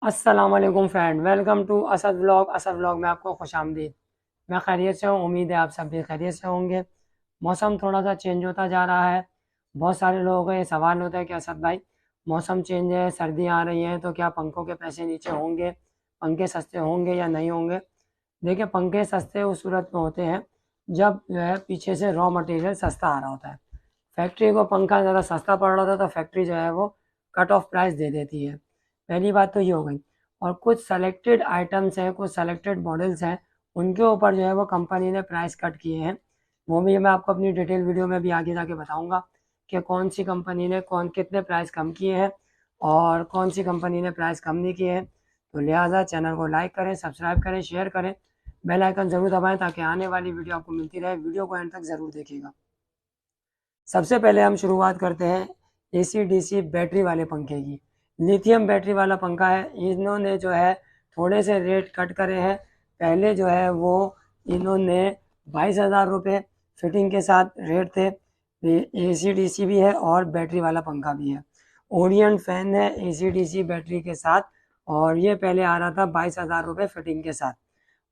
अस्सलाम वालेकुम friend, welcome to Asad vlog में आपको खुशामदीद। मैं खैरियत से हूँ, उम्मीद है आप सब भी खैरियत से होंगे। मौसम थोड़ा सा चेंज होता जा रहा है। बहुत सारे लोगों का ये सवाल होता है कि असद भाई, मौसम चेंज है, सर्दियाँ आ रही हैं, तो क्या पंखों के पैसे नीचे होंगे, पंखे सस्ते होंगे या नहीं होंगे। देखिए, पंखे सस्ते उस सूरत में होते हैं जब जो है पीछे से रॉ मटेरियल सस्ता आ रहा होता है। फैक्ट्री को पंखा ज़्यादा सस्ता पड़ रहा था तो फैक्ट्री जो है वो कट ऑफ प्राइस दे देती है। पहली बात तो ये हो गई। और कुछ सेलेक्टेड आइटम्स हैं, कुछ सेलेक्टेड मॉडल्स हैं, उनके ऊपर जो है वो कंपनी ने प्राइस कट किए हैं। वो भी मैं आपको अपनी डिटेल वीडियो में भी आगे जाके बताऊंगा कि कौन सी कंपनी ने कौन कितने प्राइस कम किए हैं और कौन सी कंपनी ने प्राइस कम नहीं किए हैं। तो लिहाजा चैनल को लाइक करें, सब्सक्राइब करें, शेयर करें, बेल आइकन ज़रूर दबाएं ताकि आने वाली वीडियो आपको मिलती रहे। वीडियो को एंड तक ज़रूर देखिएगा। सबसे पहले हम शुरुआत करते हैं AC/DC बैटरी वाले पंखे की। लिथियम बैटरी वाला पंखा है, इन्होंने जो है थोड़े से रेट कट करे हैं। पहले जो है वो इन्होंने 22,000 रुपये फिटिंग के साथ रेट थे। AC/DC भी है और बैटरी वाला पंखा भी है। ओरिएंट फैन है AC/DC बैटरी के साथ, और ये पहले आ रहा था 22,000 रुपये फिटिंग के साथ।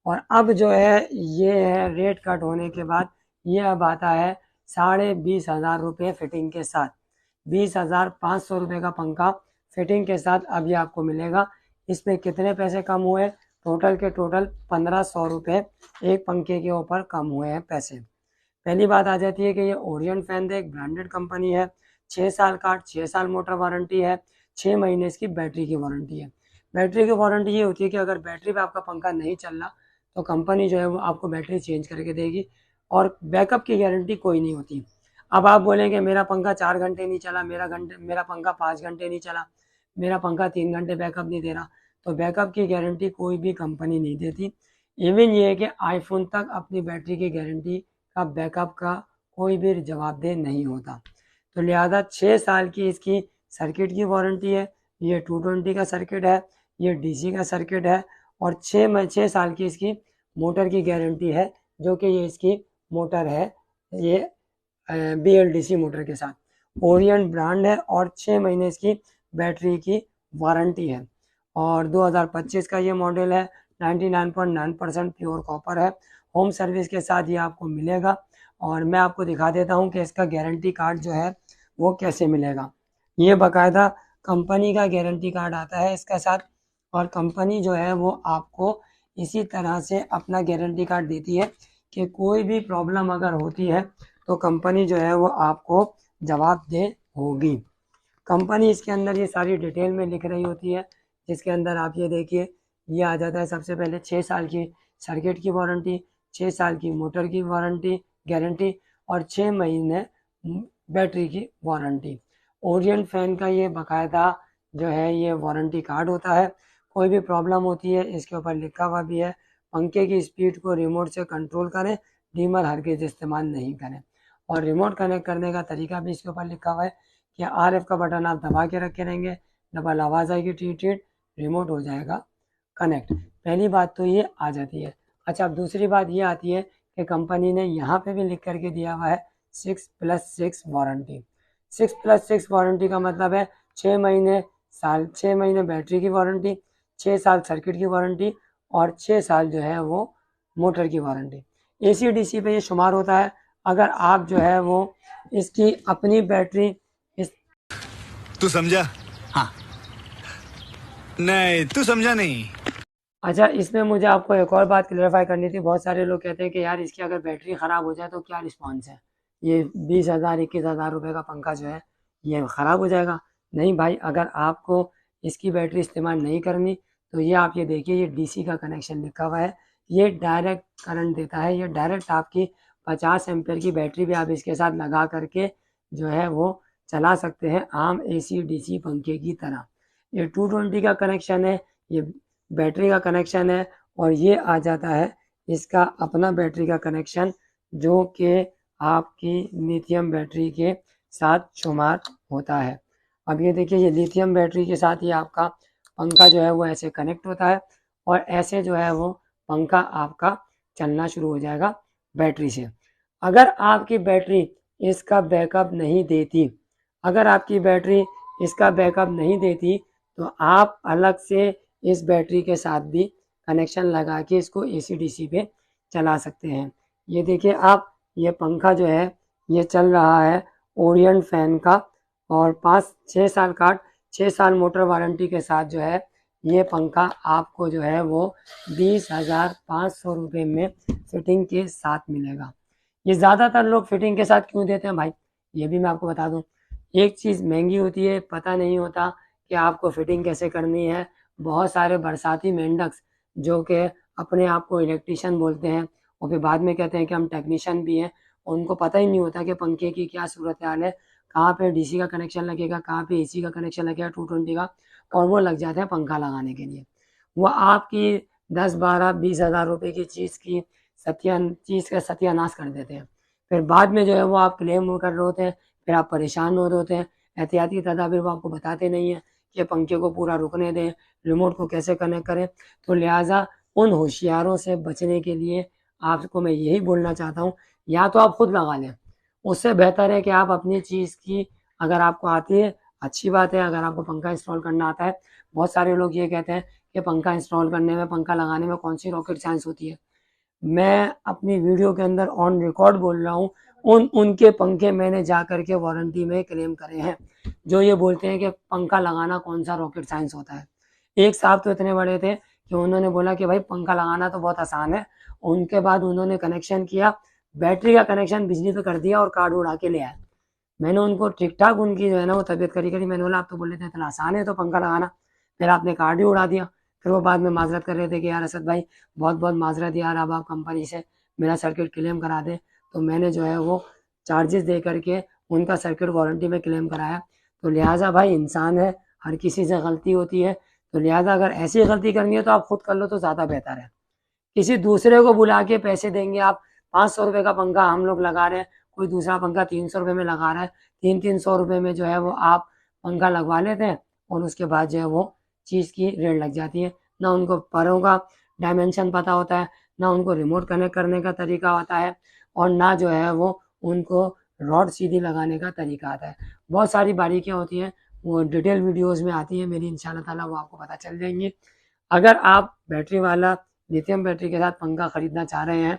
और अब जो है ये है रेट कट होने के बाद ये अब आता है 20,500 रुपये फिटिंग के साथ। 20,500 रुपये का पंखा फिटिंग के साथ अब ये आपको मिलेगा। इसमें कितने पैसे कम हुए? टोटल के टोटल 1,500 रुपये एक पंखे के ऊपर कम हुए हैं पैसे। पहली बात आ जाती है कि ये ओरिएंट फैन एक ब्रांडेड कंपनी है। 6 साल का 6 साल मोटर वारंटी है, 6 महीने इसकी बैटरी की वारंटी है। बैटरी की वारंटी ये होती है कि अगर बैटरी पे आपका पंखा नहीं चल रहा तो कंपनी जो है वो आपको बैटरी चेंज करके देगी, और बैकअप की गारंटी कोई नहीं होती। अब आप बोलेंगे मेरा पंखा 4 घंटे नहीं चला, मेरा पंखा 5 घंटे नहीं चला, मेरा पंखा 3 घंटे बैकअप नहीं दे रहा, तो बैकअप की गारंटी कोई भी कंपनी नहीं देती। इवन ये है कि आईफोन तक अपनी बैटरी की गारंटी का बैकअप का कोई भी जवाबदेह नहीं होता। तो लिहाजा 6 साल की इसकी सर्किट की वारंटी है। ये 220 का सर्किट है, ये DC का सर्किट है, और 6 साल की इसकी मोटर की गारंटी है, जो कि ये इसकी मोटर है, ये BLDC मोटर के साथ। ओरिएंट ब्रांड है और 6 महीने इसकी बैटरी की वारंटी है। और 2025 का ये मॉडल है। 99.9% प्योर कॉपर है। होम सर्विस के साथ ये आपको मिलेगा। और मैं आपको दिखा देता हूँ कि इसका गारंटी कार्ड जो है वो कैसे मिलेगा। ये बाकायदा कंपनी का गारंटी कार्ड आता है इसके साथ, और कंपनी जो है वो आपको इसी तरह से अपना गारंटी कार्ड देती है कि कोई भी प्रॉब्लम अगर होती है तो कंपनी जो है वो आपको जवाबदेह होगी। कंपनी इसके अंदर ये सारी डिटेल में लिख रही होती है, जिसके अंदर आप ये देखिए, ये आ जाता है सबसे पहले 6 साल की सर्किट की वारंटी, 6 साल की मोटर की वारंटी गारंटी, और 6 महीने बैटरी की वारंटी। ओरिएंट फैन का ये बाकायदा जो है ये वारंटी कार्ड होता है। कोई भी प्रॉब्लम होती है इसके ऊपर लिखा हुआ भी है, पंखे की स्पीड को रिमोट से कंट्रोल करें, डीमर हरगिज इस्तेमाल नहीं करें। और रिमोट कनेक्ट करने का तरीका भी इसके ऊपर लिखा हुआ है कि RF का बटन आप दबा के रखे रहेंगे, डबल आवाज़ आएगी टीट टीट, रिमोट हो जाएगा कनेक्ट। पहली बात तो ये आ जाती है। अच्छा, अब दूसरी बात ये आती है कि कंपनी ने यहाँ पे भी लिख करके दिया हुआ है 6+6 वारंटी। 6+6 वारंटी का मतलब है 6 महीने बैटरी की वारंटी, 6 साल सर्किट की वारंटी, और 6 साल जो है वो मोटर की वारंटी। AC/DC पे ये शुमार होता है। अगर आप जो है वो इसकी अपनी बैटरी इस तू समझा? हाँ। नहीं, तू समझा नहीं। अच्छा, इसमें मुझे आपको एक और बात क्लेरिफाई करनी थी। बहुत सारे लोग कहते हैं कि यार इसकी अगर बैटरी ख़राब हो जाए तो क्या रिस्पॉन्स है, ये 20,000 21,000 रुपये का पंखा जो है ये ख़राब हो जाएगा। नहीं भाई, अगर आपको इसकी बैटरी इस्तेमाल नहीं करनी तो ये आप ये देखिए, ये DC का कनेक्शन लिखा हुआ है, ये डायरेक्ट करंट देता है। ये डायरेक्ट आपकी 50 एम्पेयर की बैटरी भी आप इसके साथ लगा करके जो है वो चला सकते हैं, आम AC/DC पंखे की तरह। ये 220 का कनेक्शन है, ये बैटरी का कनेक्शन है, और ये आ जाता है इसका अपना बैटरी का कनेक्शन, जो कि आपकी लिथियम बैटरी के साथ शुमार होता है। अब ये देखिए, ये लिथियम बैटरी के साथ ही आपका पंखा जो है वो ऐसे कनेक्ट होता है, और ऐसे जो है वो पंखा आपका चलना शुरू हो जाएगा बैटरी से। अगर आपकी बैटरी इसका बैकअप नहीं देती, अगर आपकी बैटरी इसका बैकअप नहीं देती तो आप अलग से इस बैटरी के साथ भी कनेक्शन लगा के इसको AC DC पे चला सकते हैं। ये देखिए आप, ये पंखा जो है ये चल रहा है ओरिएंट फैन का, और 6 साल का 6 साल मोटर वारंटी के साथ जो है ये पंखा आपको जो है वो 20,500 रुपये में फिटिंग के साथ मिलेगा। ये ज़्यादातर लोग फिटिंग के साथ क्यों देते हैं भाई, ये भी मैं आपको बता दूं। एक चीज़ महंगी होती है, पता नहीं होता कि आपको फिटिंग कैसे करनी है। बहुत सारे बरसाती मेंढक्स जो कि अपने आप को इलेक्ट्रीशियन बोलते हैं और फिर बाद में कहते हैं कि हम टेक्नीशियन भी हैं, उनको पता ही नहीं होता कि पंखे की क्या सूरत हाल है, कहाँ पे DC का कनेक्शन लगेगा, कहाँ पे AC का कनेक्शन लगेगा 220 का, और वो लग जाते हैं पंखा लगाने के लिए। वो आपकी 10, 12, 20 हज़ार रुपये की चीज़ का सत्यानाश कर देते हैं। फिर बाद में जो है वो आप क्लेम कर रहे होते हैं, फिर आप परेशान हो रहे होते हैं। एहतियाती तदाबीर वो आपको बताते नहीं हैं कि पंखे को पूरा रुकने दें, रिमोट को कैसे कनेक्ट करें। तो लिहाजा उन होशियारों से बचने के लिए आपको मैं यही बोलना चाहता हूँ, या तो आप खुद लगा लें, उससे बेहतर है कि आप अपनी चीज़ की, अगर आपको आती है अच्छी बात है। अगर आपको पंखा इंस्टॉल करना आता है, बहुत सारे लोग ये कहते हैं कि पंखा इंस्टॉल करने में, पंखा लगाने में कौन सी रॉकेट साइंस होती है। मैं अपनी वीडियो के अंदर ऑन रिकॉर्ड बोल रहा हूँ, उनके पंखे मैंने जा करके वारंटी में क्लेम करे हैं, जो ये बोलते हैं कि पंखा लगाना कौन सा रॉकेट साइंस होता है। एक साहब तो इतने बड़े थे कि उन्होंने बोला कि भाई पंखा लगाना तो बहुत आसान है। उनके बाद उन्होंने कनेक्शन किया, बैटरी का कनेक्शन बिजली पे कर दिया और कार्ड उड़ा के ले आए। मैंने उनको ठीक ठाक, उनकी जो है ना वो तबीयत करी करी, मैंने बोला आप तो बोल रहे थे इतना आसान है तो पंखा लगाना, फिर आपने कार्ड ही उड़ा दिया। फिर वो बाद में माजरत कर रहे थे कि यार असद भाई बहुत बहुत माजरत यार, अब आप कंपनी से मेरा सर्किट क्लेम करा दें। तो मैंने जो है वो चार्जेस दे करके उनका सर्किट वारंटी में क्लेम कराया। तो लिहाजा भाई इंसान है, हर किसी से गलती होती है। तो लिहाजा अगर ऐसी गलती करनी है तो आप खुद कर लो तो ज़्यादा बेहतर है। किसी दूसरे को बुला के पैसे देंगे आप, 500 रुपये का पंखा हम लोग लगा रहे हैं, कोई दूसरा पंखा 300 रुपये में लगा रहा है, 300 रुपये में जो है वो आप पंखा लगवा लेते हैं और उसके बाद जो है वो चीज़ की रेट लग जाती है। ना उनको परों का डायमेंशन पता होता है, ना उनको रिमोट कनेक्ट करने का तरीका आता है, और ना जो है वो उनको रॉड सीधी लगाने का तरीका आता है। बहुत सारी बारीकियाँ होती हैं, वो डिटेल वीडियोज़ में आती है मेरी, इंशाल्लाह ताला वो आपको पता चल जाएंगी। अगर आप बैटरी वाला लिथियम बैटरी के साथ पंखा खरीदना चाह रहे हैं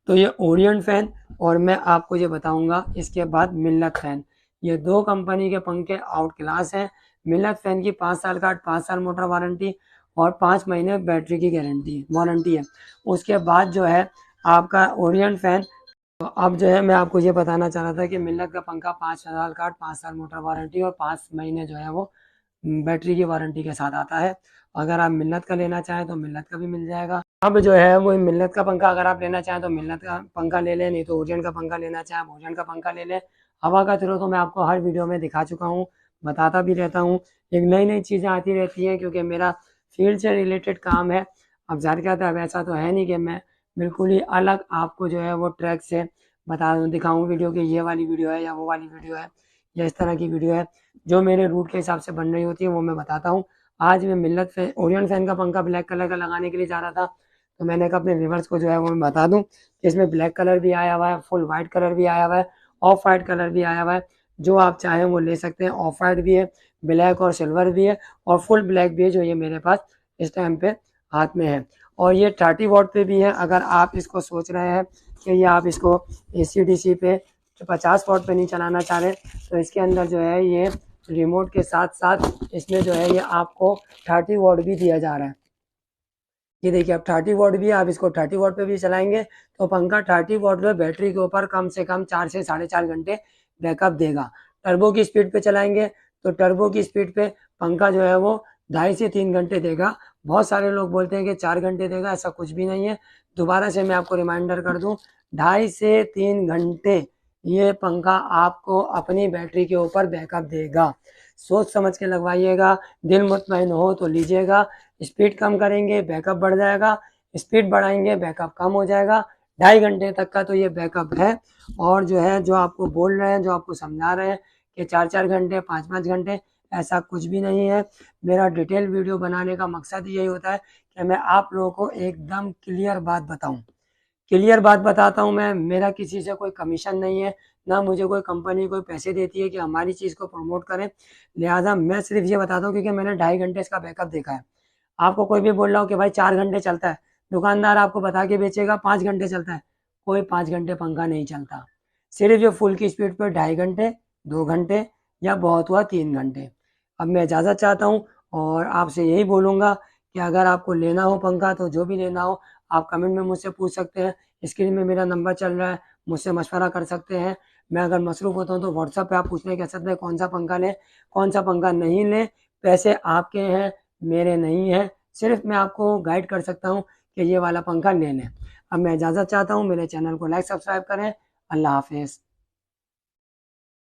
तो ये ओरिएंट फैन, और मैं आपको ये बताऊंगा इसके बाद मिल्लत फैन, ये दो कंपनी के पंखे आउट क्लास हैं। मिल्लत फैन की 5 साल का 5 साल मोटर वारंटी और 5 महीने बैटरी की वारंटी है। उसके बाद जो है आपका ओरिएंट फैन। तो अब जो है मैं आपको ये बताना चाह रहा था कि मिल्लत का पंखा 5 साल का 5 साल मोटर वारंटी और 5 महीने जो है वो बैटरी की वारंटी के साथ आता है। अगर आप मिल्लत का लेना चाहें तो मिल्लत का भी मिल जाएगा। अब जो है वो मिल्लत का पंखा अगर आप लेना चाहें तो मिल्लत का पंखा ले लें, नहीं तो ओरिएंट का पंखा लेना चाहें ओरिएंट का पंखा ले लें। हवा का थ्रो तो मैं आपको हर वीडियो में दिखा चुका हूँ, बताता भी रहता हूँ। एक नई नई चीज़ें आती रहती हैं क्योंकि मेरा फील्ड से रिलेटेड काम है। अब जाहिर क्या था, अब ऐसा तो है नहीं कि मैं बिल्कुल ही अलग आपको जो है वो ट्रैक से दिखाऊँ वीडियो कि ये वाली वीडियो है या वो वाली वीडियो है या इस तरह की वीडियो है। जो मेरे रूट के हिसाब से बन रही होती है वो मैं बताता हूँ। आज मैं मिल्लत फैन, ओरिएंट फैन का पंखा ब्लैक कलर का लगाने के लिए जा रहा था, तो मैंने कहा अपने व्यूअर्स को जो है वो मैं बता दूं कि इसमें ब्लैक कलर भी आया हुआ है, फुल वाइट कलर भी आया हुआ है, ऑफ वाइट कलर भी आया हुआ है। जो आप चाहें वो ले सकते हैं। ऑफ वाइट भी है, ब्लैक और सिल्वर भी है, और फुल ब्लैक भी है जो ये मेरे पास इस टाइम पे हाथ में है। और ये 30 वॉट पे भी है। अगर आप इसको सोच रहे हैं कि ये आप इसको AC DC पे 50 वॉट पे नहीं चलाना चाह रहे, तो इसके अंदर जो है ये रिमोट के साथ साथ इसमें जो है ये आपको 30 वॉट भी दिया जा रहा है। ये देखिए अब 30 वॉट भी है, आप इसको 30 वॉट पे भी चलाएंगे तो पंखा 30 वॉट पे बैटरी के ऊपर कम से कम 4 से 4.5 घंटे बैकअप देगा। टर्बो की स्पीड पे चलाएंगे तो टर्बो की स्पीड पे पंखा जो है वो 2.5 से 3 घंटे देगा। बहुत सारे लोग बोलते हैं कि 4 घंटे देगा, ऐसा कुछ भी नहीं है। दोबारा से मैं आपको रिमाइंडर कर दूं, 2.5 से 3 घंटे ये पंखा आपको अपनी बैटरी के ऊपर बैकअप देगा। सोच समझ के लगवाइएगा, दिल मुतमईन हो तो लीजिएगा। स्पीड कम करेंगे बैकअप बढ़ जाएगा, स्पीड बढ़ाएंगे बैकअप कम हो जाएगा। 2.5 घंटे तक का तो ये बैकअप है। और जो है जो आपको बोल रहे हैं, जो आपको समझा रहे हैं कि 4-4 घंटे 5-5 घंटे, ऐसा कुछ भी नहीं है। मेरा डिटेल वीडियो बनाने का मकसद यही होता है कि मैं आप लोगों को एकदम क्लियर बात बताऊं। क्लियर बात बताता हूं मैं, मेरा किसी से कोई कमीशन नहीं है, ना मुझे कोई कंपनी कोई पैसे देती है कि हमारी चीज़ को प्रमोट करें। लिहाजा मैं सिर्फ ये बताता हूँ क्योंकि मैंने 2.5 घंटे इसका बैकअप देखा है। आपको कोई भी बोल रहा हो कि भाई 4 घंटे चलता है, दुकानदार आपको बता के बेचेगा 5 घंटे चलता है। कोई 5 घंटे पंखा नहीं चलता। सिर्फ जो फुल की स्पीड पर 2.5 घंटे, 2 घंटे या बहुत हुआ 3 घंटे। अब मैं इजाज़त चाहता हूँ और आपसे यही बोलूँगा कि अगर आपको लेना हो पंखा तो जो भी लेना हो आप कमेंट में मुझसे पूछ सकते हैं। स्क्रीन में मेरा नंबर चल रहा है, मुझसे मशवरा कर सकते हैं। मैं अगर मसरूफ़ होता हूँ तो व्हाट्सएप पे आप पूछने कह सकते हैं कौन सा पंखा लें, कौन सा पंखा नहीं लें। पैसे आपके हैं, मेरे नहीं हैं। सिर्फ मैं आपको गाइड कर सकता हूँ कि ये वाला पंखा ले लें। अब मैं इजाज़त चाहता हूँ, मेरे चैनल को लाइक सब्सक्राइब करें। अल्लाह हाफिज़।